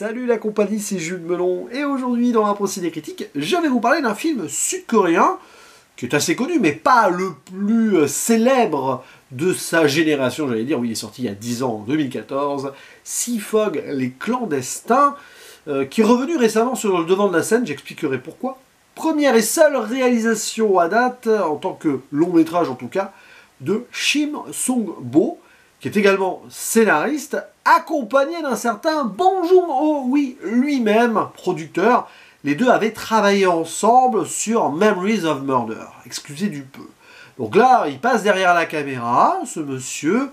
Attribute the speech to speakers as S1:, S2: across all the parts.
S1: Salut la compagnie, c'est Jules Melon, et aujourd'hui dans l'Impro Ciné Critique, je vais vous parler d'un film sud-coréen, qui est assez connu, mais pas le plus célèbre de sa génération, j'allais dire, oui, il est sorti il y a 10 ans, en 2014, Seafog, les clandestins, qui est revenu récemment sur le devant de la scène, j'expliquerai pourquoi. Première et seule réalisation à date, en tant que long métrage en tout cas, de Shim Sung-bo, qui est également scénariste, accompagné d'un certain Bong Joon-ho, oui, lui-même, producteur. Les deux avaient travaillé ensemble sur Memories of Murder, excusez du peu. Donc là, il passe derrière la caméra, ce monsieur,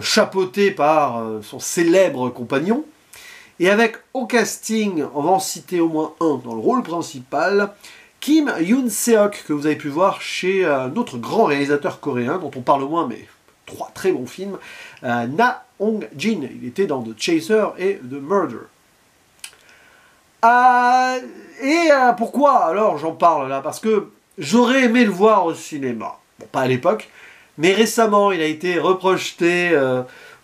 S1: chapeauté par son célèbre compagnon, et avec au casting, on va en citer au moins un dans le rôle principal, Kim Yoon-seok, que vous avez pu voir chez un autre grand réalisateur coréen, dont on parle moins, mais 3 très bons films, Na Hong-jin, il était dans The Chaser et The Murder. Pourquoi alors j'en parle là? Parce que j'aurais aimé le voir au cinéma. Bon, pas à l'époque, mais récemment il a été reprojeté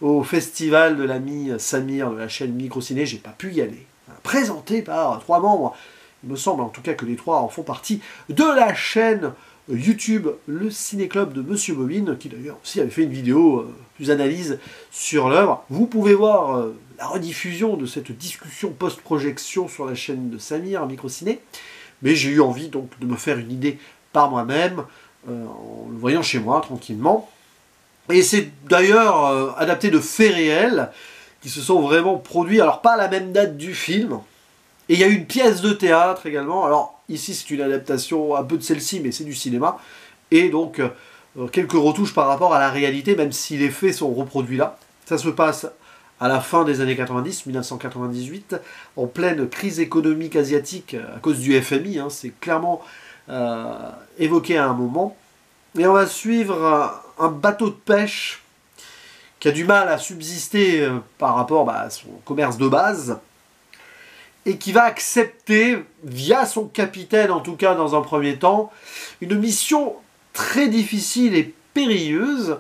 S1: au festival de l'ami Samir de la chaîne Microciné, j'ai pas pu y aller. Présenté par 3 membres, il me semble en tout cas que les 3 en font partie, de la chaîne YouTube, le Ciné-Club de Monsieur Bobine, qui d'ailleurs aussi avait fait une vidéo plus analyse sur l'œuvre. Vous pouvez voir la rediffusion de cette discussion post-projection sur la chaîne de Samir, Microciné. Mais j'ai eu envie donc de me faire une idée par moi-même, en le voyant chez moi, tranquillement. Et c'est d'ailleurs adapté de faits réels, qui se sont vraiment produits, alors pas à la même date du film. Et il y a eu une pièce de théâtre également, alors ici c'est une adaptation un peu de celle-ci, mais c'est du cinéma, et donc quelques retouches par rapport à la réalité, même si les faits sont reproduits là. Ça se passe à la fin des années 90, 1998, en pleine crise économique asiatique à cause du FMI, hein, c'est clairement évoqué à un moment. Et on va suivre un bateau de pêche qui a du mal à subsister par rapport à son commerce de base, et qui va accepter, via son capitaine en tout cas dans un premier temps, une mission très difficile et périlleuse,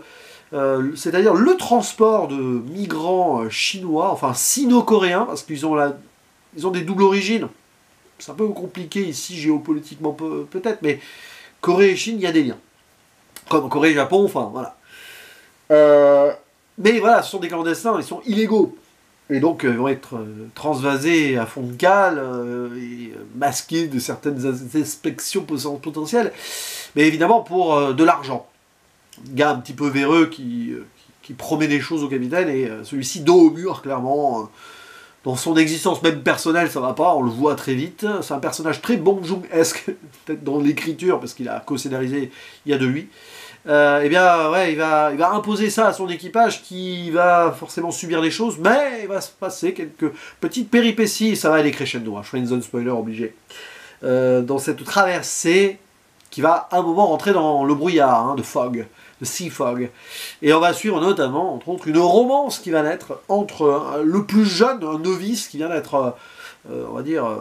S1: c'est-à-dire le transport de migrants chinois, enfin sino-coréens, parce qu'ils ont, ils ont des doubles origines. C'est un peu compliqué ici géopolitiquement peut-être, mais Corée et Chine, il y a des liens. Comme Corée et Japon, enfin voilà. Mais voilà, ce sont des clandestins, ils sont illégaux. Et donc, ils vont être transvasés à fond de cale et masqués de certaines inspections potentielles. Mais évidemment, pour de l'argent. Un gars un petit peu véreux qui promet des choses au capitaine, et celui-ci, dos au mur, clairement. Dans son existence même personnelle, ça va pas, on le voit très vite. C'est un personnage très Bong Joon-esque, peut-être dans l'écriture, parce qu'il a co-scénarisé il y a de lui. Eh bien, ouais, il va imposer ça à son équipage qui va forcément subir des choses, mais il va se passer quelques petites péripéties, ça va aller crescendo, hein, je fais une zone spoiler obligée. Dans cette traversée qui va à un moment rentrer dans le brouillard, hein, de fog, de sea fog. Et on va suivre notamment, entre autres, une romance qui va naître entre le plus jeune, un novice qui vient d'être, on va dire,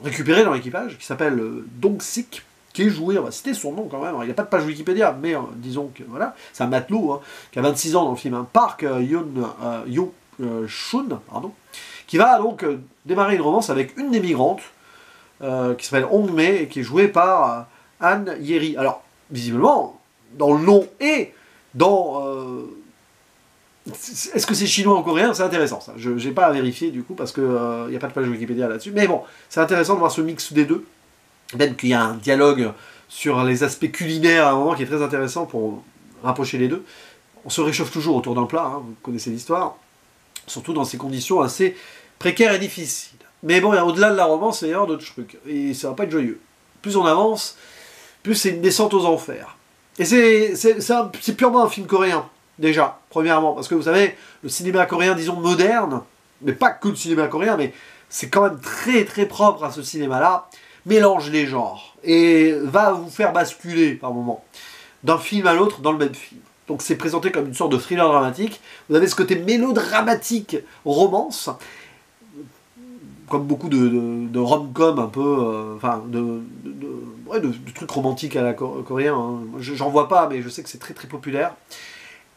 S1: récupéré dans l'équipage, qui s'appelle Dong-sik, qui est joué, on va citer son nom quand même, il n'y a pas de page Wikipédia, mais disons que voilà, c'est un matelot, hein, qui a 26 ans dans le film, hein, Park Yoon-shun, pardon, qui va donc démarrer une romance avec une des migrantes, qui s'appelle Hong-mei, et qui est jouée par Han Yeri. Alors, visiblement, dans le nom et dans... est-ce que c'est chinois ou coréen? C'est intéressant, ça. Je n'ai pas à vérifier, du coup, parce qu'il n'y a pas de page Wikipédia là-dessus, mais bon, c'est intéressant de voir ce mix des deux. Même qu'il y a un dialogue sur les aspects culinaires à un moment qui est très intéressant pour rapprocher les deux. On se réchauffe toujours autour d'un plat, hein, vous connaissez l'histoire, surtout dans ces conditions assez précaires et difficiles. Mais bon, au-delà de la romance, il y a d'autres trucs, et ça va pas être joyeux. Plus on avance, plus c'est une descente aux enfers. Et c'est purement un film coréen, déjà, premièrement, parce que vous savez, le cinéma coréen, disons moderne, mais pas que le cinéma coréen, mais c'est quand même très très propre à ce cinéma-là, mélange les genres, et va vous faire basculer, par moments, d'un film à l'autre dans le même film. Donc c'est présenté comme une sorte de thriller dramatique. Vous avez ce côté mélodramatique, romance, comme beaucoup de rom-com un peu, enfin, de trucs romantiques à la coréen. Hein. J'en vois pas, mais je sais que c'est très très populaire.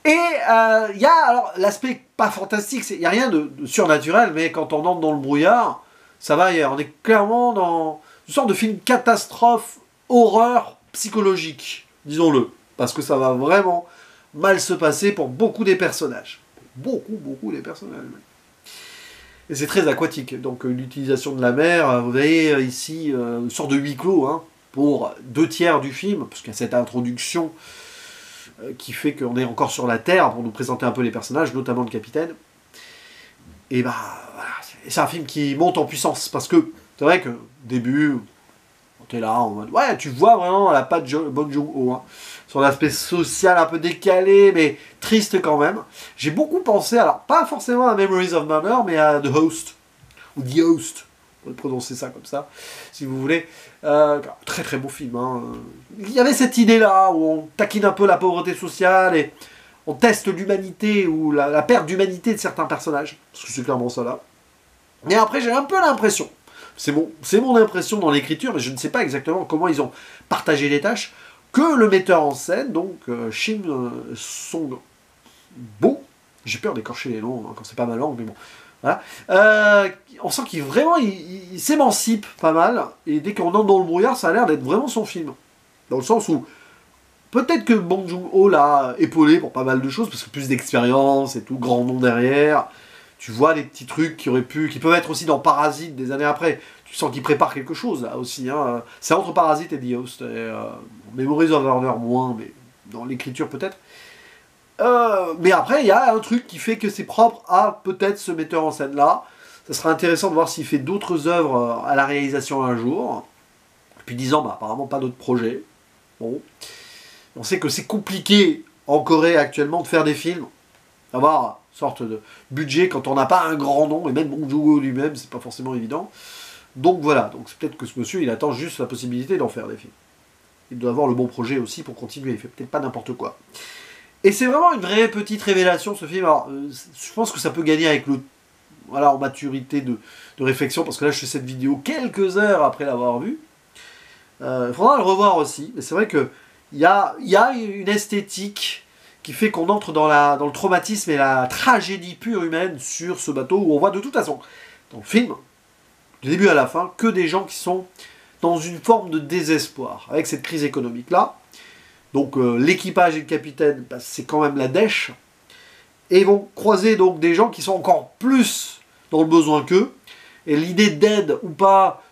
S1: Et il y a alors l'aspect pas fantastique, il n'y a rien de surnaturel, mais quand on entre dans le brouillard, ça va, on est clairement dans une sorte de film catastrophe, horreur psychologique, disons-le, parce que ça va vraiment mal se passer pour beaucoup des personnages. Beaucoup des personnages. Et c'est très aquatique, donc l'utilisation de la mer, vous voyez ici, une sorte de huis clos, hein, pour 2/3 du film, parce qu'il y a cette introduction qui fait qu'on est encore sur la Terre, pour nous présenter un peu les personnages, notamment le capitaine. Et bah, voilà, c'est un film qui monte en puissance, parce que c'est vrai que, début, on est là en mode, ouais, tu vois vraiment la patte Bong Joon-ho, hein, sur l'aspect social un peu décalé, mais triste quand même. J'ai beaucoup pensé, alors pas forcément à Memories of Murder, mais à The Host, ou The Host, on peut prononcer ça comme ça, si vous voulez. Très très beau film. Hein. Il y avait cette idée-là, où on taquine un peu la pauvreté sociale, et on teste l'humanité, ou la perte d'humanité de certains personnages, parce que c'est clairement ça là. Mais après, j'ai un peu l'impression, c'est mon impression dans l'écriture, mais je ne sais pas exactement comment ils ont partagé les tâches, que le metteur en scène, donc Shim Song-bo, j'ai peur d'écorcher les noms hein, quand c'est pas ma langue, mais bon, voilà, on sent qu'il vraiment il s'émancipe pas mal, et dès qu'on entre dans le brouillard, ça a l'air d'être vraiment son film. Dans le sens où, peut-être que Bong Joon-ho l'a épaulé pour pas mal de choses, parce que plus d'expérience et tout, grand nom derrière, tu vois des petits trucs qui peuvent être aussi dans Parasite des années après. Tu sens qu'il prépare quelque chose là aussi. Hein. C'est entre Parasite et The Host. Memories of Murder moins, mais dans l'écriture peut-être. Mais après, il y a un truc qui fait que c'est propre à peut-être ce metteur en scène là. Ça sera intéressant de voir s'il fait d'autres œuvres à la réalisation un jour. Depuis 10 ans, bah, apparemment pas d'autres projets. Bon. On sait que c'est compliqué en Corée actuellement de faire des films. D'avoir une sorte de budget quand on n'a pas un grand nom, et même Bong Joon-ho lui-même, c'est pas forcément évident. Donc voilà, donc c'est peut-être que ce monsieur, il attend juste la possibilité d'en faire des films. Il doit avoir le bon projet aussi pour continuer, il fait peut-être pas n'importe quoi. Et c'est vraiment une vraie petite révélation ce film. Alors, je pense que ça peut gagner avec le, voilà, en maturité de réflexion, parce que là je fais cette vidéo quelques heures après l'avoir vu. Il faudra le revoir aussi, mais c'est vrai que il y a une esthétique qui fait qu'on entre dans le traumatisme et la tragédie pure humaine sur ce bateau, où on voit de toute façon, dans le film, du début à la fin, que des gens qui sont dans une forme de désespoir, avec cette crise économique-là. Donc l'équipage et le capitaine, bah, c'est quand même la dèche, et ils vont croiser donc des gens qui sont encore plus dans le besoin qu'eux, et l'idée d'aide ou pas,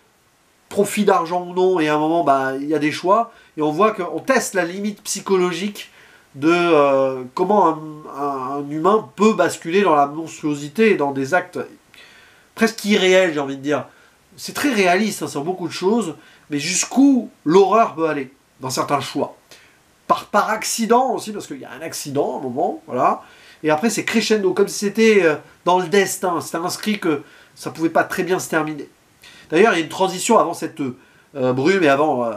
S1: profit d'argent ou non, et à un moment, bah, il y a des choix, et on voit qu'on teste la limite psychologique de comment un humain peut basculer dans la monstruosité et dans des actes presque irréels, j'ai envie de dire. C'est très réaliste hein, sur beaucoup de choses, mais jusqu'où l'horreur peut aller, dans certains choix. Par accident aussi, parce qu'il y a un accident à un moment, voilà, et après c'est crescendo, comme si c'était dans le destin, c'était inscrit que ça pouvait pas très bien se terminer. D'ailleurs, il y a une transition avant cette brume, et avant,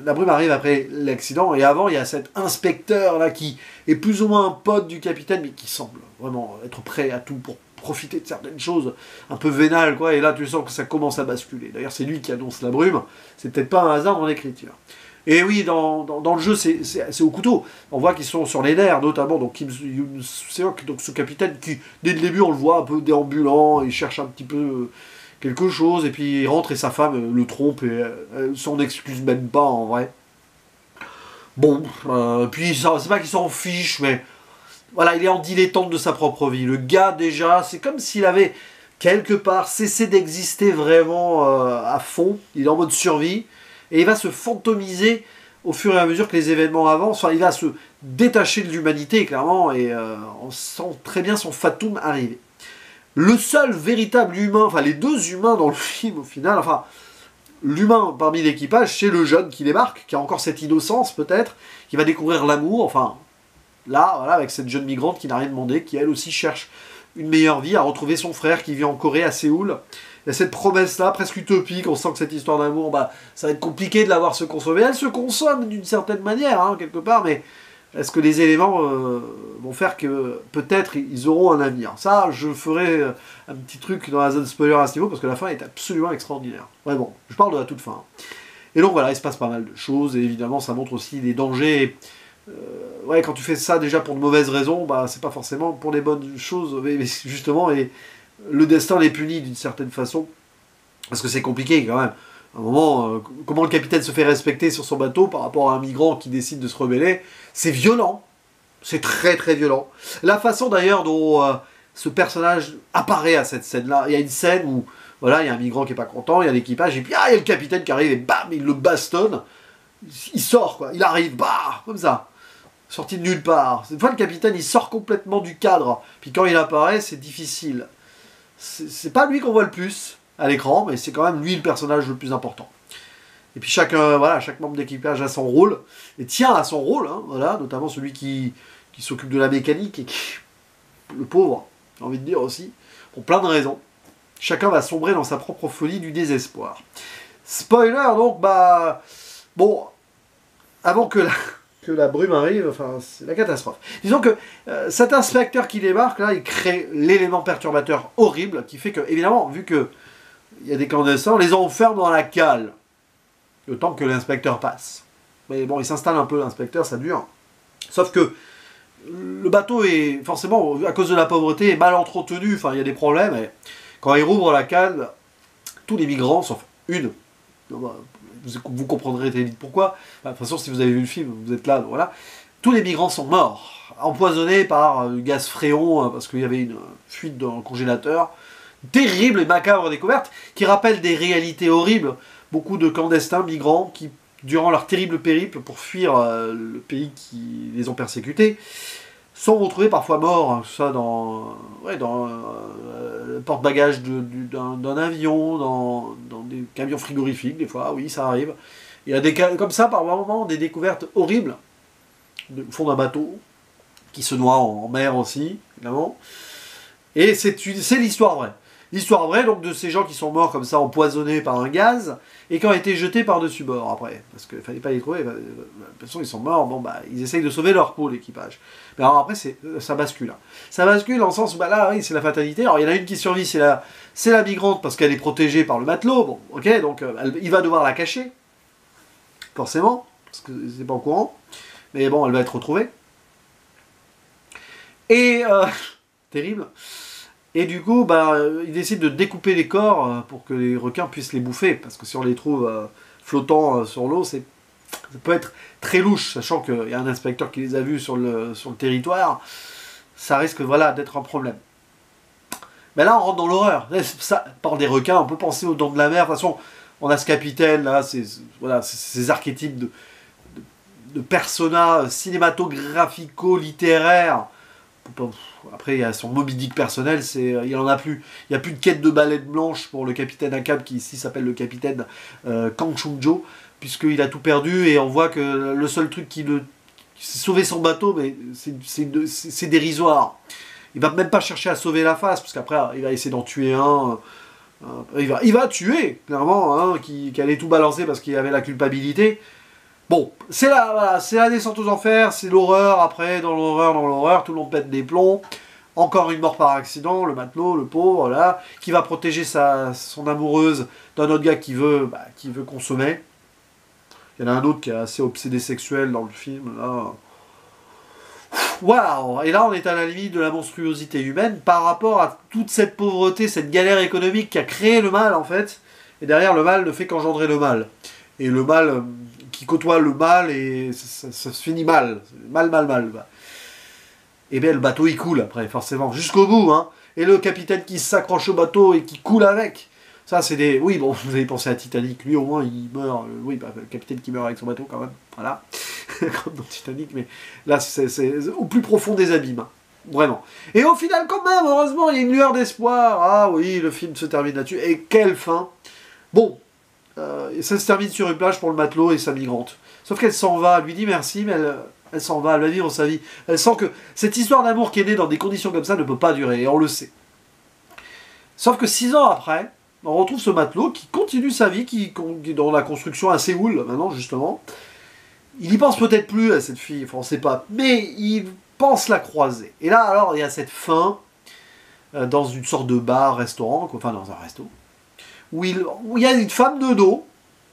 S1: la brume arrive après l'accident, et avant, il y a cet inspecteur-là qui est plus ou moins un pote du capitaine, mais qui semble vraiment être prêt à tout pour profiter de certaines choses un peu vénales, quoi, et là, tu sens que ça commence à basculer. D'ailleurs, c'est lui qui annonce la brume, c'est peut-être pas un hasard dans l'écriture. Et oui, dans le jeu, c'est au couteau. On voit qu'ils sont sur les nerfs, notamment donc Kim Yoon-seok, donc ce capitaine qui, dès le début, on le voit un peu déambulant, il cherche un petit peu quelque chose, et puis il rentre et sa femme le trompe, et s'en excuse même pas en vrai. Bon, puis c'est pas qu'il s'en fiche, mais voilà, il est en dilettante de sa propre vie. Le gars, déjà, c'est comme s'il avait quelque part cessé d'exister vraiment à fond. Il est en mode survie, et il va se fantomiser au fur et à mesure que les événements avancent. Enfin, il va se détacher de l'humanité, clairement, et on sent très bien son fatum arriver. Le seul véritable humain, enfin les deux humains dans le film au final, enfin l'humain parmi l'équipage, c'est le jeune qui débarque, qui a encore cette innocence peut-être, qui va découvrir l'amour, enfin là, voilà, avec cette jeune migrante qui n'a rien demandé, qui elle aussi cherche une meilleure vie, à retrouver son frère qui vit en Corée, à Séoul. Il y a cette promesse-là, presque utopique, on sent que cette histoire d'amour, bah, ça va être compliqué de la voir se consommer. Elle se consomme d'une certaine manière, hein, quelque part, mais est-ce que les éléments vont faire que peut-être ils auront un avenir? Ça, je ferai un petit truc dans la zone spoiler à ce niveau, parce que la fin est absolument extraordinaire. Vraiment, je parle de la toute fin. Et donc voilà, il se passe pas mal de choses, et évidemment ça montre aussi les dangers ouais, quand tu fais ça déjà pour de mauvaises raisons, bah c'est pas forcément pour les bonnes choses, mais justement, et le destin les punit d'une certaine façon, parce que c'est compliqué quand même. À un moment, comment le capitaine se fait respecter sur son bateau par rapport à un migrant qui décide de se rebeller, c'est violent, c'est très très violent. La façon d'ailleurs dont ce personnage apparaît à cette scène-là, il y a une scène où voilà, il y a un migrant qui est pas content, il y a l'équipage, et puis il y a le capitaine qui arrive et bam, il le bastonne, il sort quoi, il arrive, bah, comme ça. Sorti de nulle part. Cette fois, le capitaine, il sort complètement du cadre. Puis quand il apparaît, c'est difficile. C'est pas lui qu'on voit le plus à l'écran, mais c'est quand même lui le personnage le plus important. Et puis voilà, chaque membre d'équipage a son rôle, et tient à son rôle, hein, voilà, notamment celui qui s'occupe de la mécanique, et le pauvre, j'ai envie de dire aussi, pour plein de raisons. Chacun va sombrer dans sa propre folie du désespoir. Spoiler, donc, bah... Bon, avant que la brume arrive, enfin, c'est la catastrophe. Disons que cet inspecteur qui débarque, là, il crée l'élément perturbateur horrible qui fait que, évidemment, vu qu'il y a des clandestins, on les enferme dans la cale, le temps que l'inspecteur passe. Mais bon, il s'installe un peu, l'inspecteur, ça dure. Sauf que le bateau est, forcément, à cause de la pauvreté, est mal entretenu, enfin, il y a des problèmes, et quand il rouvre la cale, tous les migrants, sauf une, vous comprendrez très vite pourquoi. De toute façon, si vous avez vu le film, vous êtes là, donc voilà. Tous les migrants sont morts, empoisonnés par du gaz fréon, parce qu'il y avait une fuite dans le congélateur. Terrible et macabre découverte, qui rappelle des réalités horribles. Beaucoup de clandestins migrants qui, durant leur terrible périple pour fuir le pays qui les ont persécutés, sont retrouvés parfois morts, hein, tout ça dans le porte-bagages d'un avion, dans des camions frigorifiques, des fois, oui, ça arrive. Il y a des cas comme ça, par moments, des découvertes horribles, au fond d'un bateau, qui se noie en mer aussi, évidemment. Et c'est l'histoire vraie. L'histoire vraie, donc, de ces gens qui sont morts comme ça, empoisonnés par un gaz, et qui ont été jetés par-dessus bord, après. Parce qu'il ne fallait pas les trouver. De toute façon, ils sont morts, bon, bah, ils essayent de sauver leur peau, l'équipage. Mais alors après, ça bascule. Ça bascule dans le sens où, bah là, oui, c'est la fatalité. Alors, il y en a une qui survit, c'est la migrante, parce qu'elle est protégée par le matelot. Bon, ok, donc, il va devoir la cacher. Forcément, parce que c'est pas au courant. Mais bon, elle va être retrouvée. Et, terrible. Et du coup, bah, il décide de découper les corps pour que les requins puissent les bouffer. Parce que si on les trouve flottants sur l'eau, ça peut être très louche, sachant qu'il y a un inspecteur qui les a vus sur le territoire. Ça risque, voilà, d'être un problème. Mais là, on rentre dans l'horreur. Ça, par des requins, on peut penser aux Dents de la Mer. De toute façon, on a ce capitaine, là, voilà, ces archétypes de personas cinématographico-littéraires. Après, il y a son Moby Dick personnel, il en a plus. Il n'y a plus de quête de baleine blanche pour le capitaine Ahab, qui ici s'appelle le capitaine Kang Chung-jo, puisqu'il a tout perdu, et on voit que le seul truc c'est sauver son bateau, mais c'est dérisoire. Il va même pas chercher à sauver la face, parce qu'après, il va essayer d'en tuer un. Il va tuer, clairement, hein, qui allait tout balancer parce qu'il avait la culpabilité. Bon, c'est la descente aux enfers, c'est l'horreur, après, dans l'horreur, tout le monde pète des plombs. Encore une mort par accident, le matelot, le pauvre, là, qui va protéger son amoureuse d'un autre gars qui veut consommer. Il y en a un autre qui est assez obsédé sexuel dans le film, là. Waouh! Et là, on est à la limite de la monstruosité humaine par rapport à toute cette pauvreté, cette galère économique qui a créé le mal, en fait. Et derrière, le mal ne fait qu'engendrer le mal. Et le mal qui côtoie le mal, et ça se finit mal. Mal. Et bien, le bateau, il coule, après, forcément, jusqu'au bout, hein. Et le capitaine qui s'accroche au bateau et qui coule avec. Ça, c'est des... Oui, bon, vous avez pensé à Titanic. Lui, au moins, il meurt. Oui, bah, le capitaine qui meurt avec son bateau, quand même. Voilà. Comme dans Titanic, mais là, c'est au plus profond des abîmes. Vraiment. Et au final, quand même, heureusement, il y a une lueur d'espoir. Ah oui, le film se termine là-dessus. Et quelle fin! Bon, ça se termine sur une plage pour le matelot et sa migrante. Sauf qu'elle s'en va, elle lui dit merci, mais elle s'en va, elle va vivre sa vie. Elle sent que cette histoire d'amour qui est née dans des conditions comme ça ne peut pas durer, et on le sait. Sauf que 6 ans après, on retrouve ce matelot qui continue sa vie, qui est dans la construction à Séoul, maintenant, justement. Il y pense peut-être plus à cette fille, enfin, on ne sait pas, mais il pense la croiser. Et là, alors, il y a cette fin, dans une sorte de bar-restaurant, enfin, dans un resto, où il y a une femme de dos,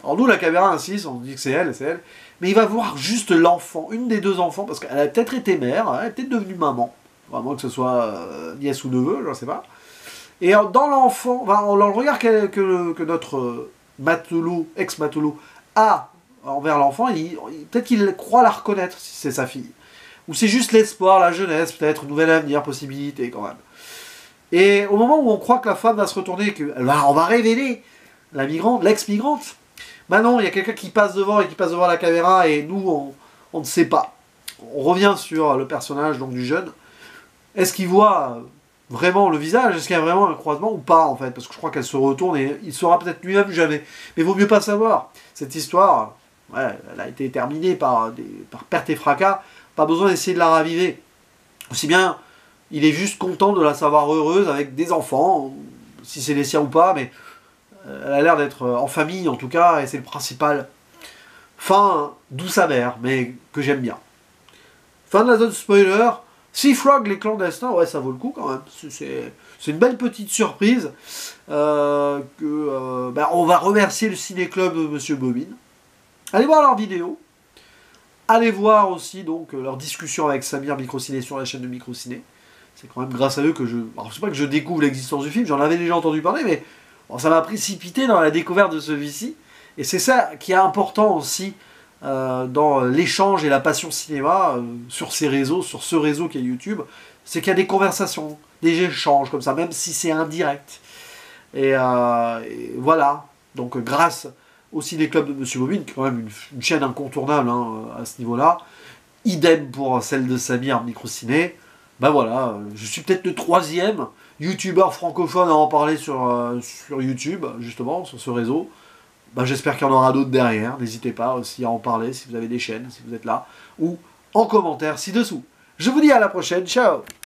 S1: Alors nous, la caméra insiste, on dit que c'est elle, mais il va voir juste l'enfant, une des deux enfants, parce qu'elle a peut-être été mère, elle est peut-être devenue maman, vraiment que ce soit nièce ou neveu, je ne sais pas. Et dans l'enfant, dans le regard que notre matelot, ex-matelot, a envers l'enfant, peut-être qu'il croit la reconnaître si c'est sa fille. Ou c'est juste l'espoir, la jeunesse, peut-être, nouvel avenir, possibilité quand même. Et au moment où on croit que la femme va se retourner, on va révéler la migrante, l'ex-migrante, ben non, il y a quelqu'un qui passe devant et qui passe devant la caméra et nous, on ne sait pas. On revient sur le personnage donc, du jeune. Est-ce qu'il voit vraiment le visage? Est-ce qu'il y a vraiment un croisement ou pas en fait? Parce que je crois qu'elle se retourne et il saura peut-être lui-même jamais. Mais il vaut mieux pas savoir. Cette histoire, ouais, elle a été terminée par perte et fracas. Pas besoin d'essayer de la raviver. Aussi bien, il est juste content de la savoir heureuse avec des enfants, si c'est les siens ou pas, mais elle a l'air d'être en famille en tout cas, et c'est le principal. Fin douce amère, mais que j'aime bien. Fin de la zone spoiler. Sea Frog, les clandestins, ouais, ça vaut le coup quand même. C'est une belle petite surprise. On va remercier le ciné-club de Monsieur Bobine. Allez voir leurs vidéos. Allez voir aussi donc leur discussion avec Samir Microciné sur la chaîne de Microciné. C'est quand même grâce à eux que je... Alors, c'est pas que je découvre l'existence du film, j'en avais déjà entendu parler, mais bon, ça m'a précipité dans la découverte de celui-ci. Et c'est ça qui est important aussi dans l'échange et la passion cinéma sur ces réseaux, sur ce réseau qui est YouTube, c'est qu'il y a des conversations, des échanges comme ça, même si c'est indirect. Et voilà, donc grâce au Ciné-Club de Monsieur Bobine, qui est quand même une chaîne incontournable à ce niveau-là, idem pour celle de Samir Microciné, ben voilà, je suis peut-être le 3e youtubeur francophone à en parler sur YouTube, justement, sur ce réseau. Ben, j'espère qu'il y en aura d'autres derrière. N'hésitez pas aussi à en parler si vous avez des chaînes, si vous êtes là, ou en commentaire ci-dessous. Je vous dis à la prochaine, ciao!